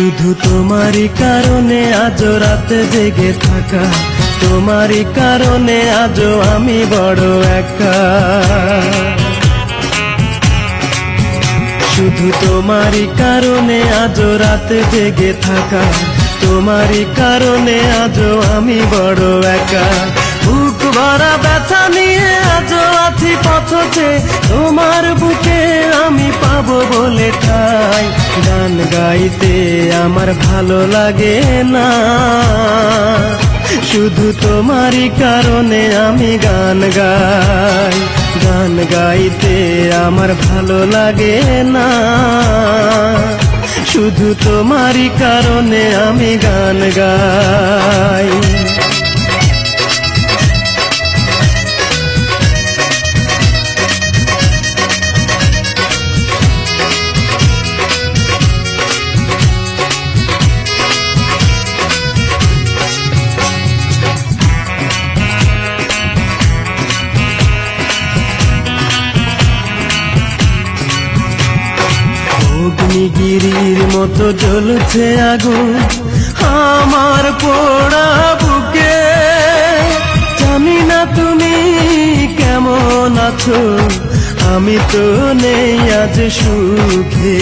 শুধু তোমারই কারণে আজ রাতে জেগে থাকা, তোমারই কারণে আজও আমি বড় একা। শুধু তোমারই কারণে আজ রাতে জেগে থাকা, তোমারই কারণে আজও আমি বড় একা। বুক ভরা ব্যথা নিয়ে আজও আছি পথে, তোমার বুকে আমি পাবো বলে ঠাই। গান গাইতে আমার ভালো লাগে না, শুধু তোমারই কারণে আমি গান গাই। গান গাইতে আমার ভালো লাগে না, শুধু তোমারই কারণে আমি গান গাই। অগ্নিগিরির মতো জ্বলছে আগুন আমার পোড়া বুকে। জানি না তুমি কেমন আছো, আমি তো নেই আজ সুখে।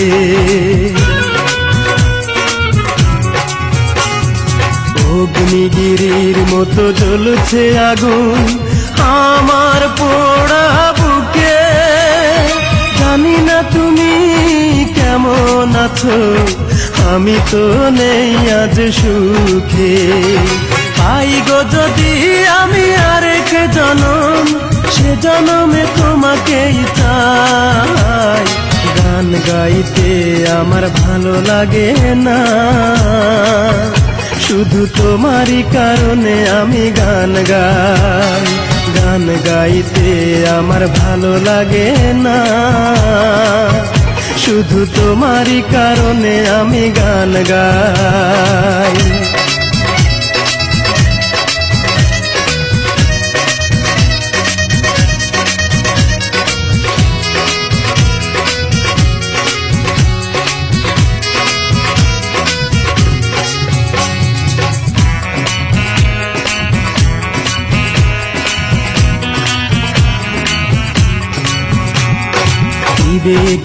অগ্নিগিরির মতো জ্বলছে আগুন আমার পোড়া বুকে। জানি না তুমি কেমন আছো, আমি তো নেই আজ সুখে। পাই গো যদি আমি আরেক জনম, সে জনমে তোমাকেই চাই। গান গাইতে আমার ভালো লাগে না, শুধু তোমারই কারণে আমি গান গাই। গান গাইতে আমার ভালো লাগে না, শুধু তোমারই কারণে আমি গান গাই।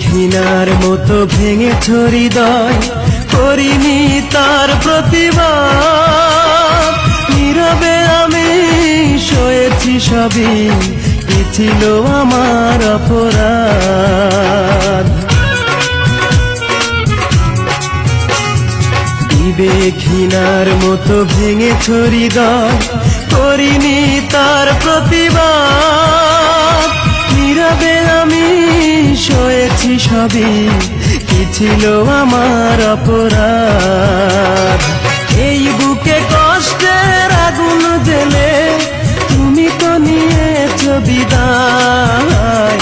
ঘৃণার মতো ভেঙেছ হৃদয়, করিনি তার প্রতিবাদ। নীরবে আমি সয়েছি সবই, কি ছিল আমার অপরাধ। ঘৃণার মতো ভেঙেছ হৃদয়, করিনি তার প্রতিবাদ। নীরবে আমি সয়েছি সবই, কি ছিল আমার অপরাধ। এই বুকে কষ্টের আগুন জেলে তুমি তো নিয়েছ বিদায়।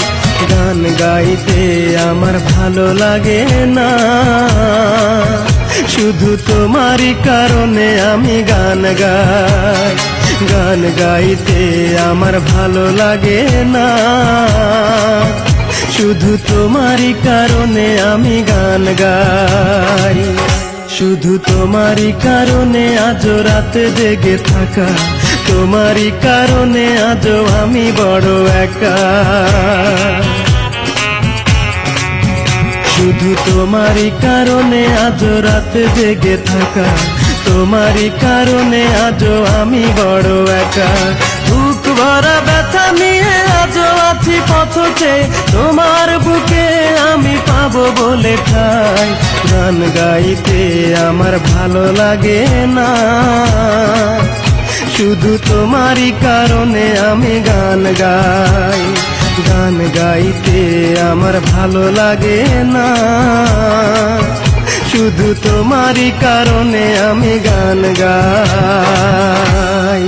গান গাইতে আমার ভালো লাগে না, শুধু তোমারই কারণে আমি গান গাই। গান গাইতে আমার ভালো লাগে না, শুধু তোমারই কারণে আমি গান গাই। শুধু তোমারই কারণে আজ রাতে জেগে থাকা, তোমারই কারণে আজও আমি বড় একা। শুধু তোমারই কারণে আজ রাতে জেগে থাকা, তোমারই কারণে আজও আমি বড় একা। বুক ভরা ব্যথা নিয়ে আজও আছি পথে, তোমার বুকে আমি পাবো বলে ঠাই। গান গাইতে আমার ভালো লাগে না, শুধু তোমারই কারণে আমি গান গাই। গান গাইতে আমার ভালো লাগে না, শুধু তোমারই কারণে আমি গান গাই।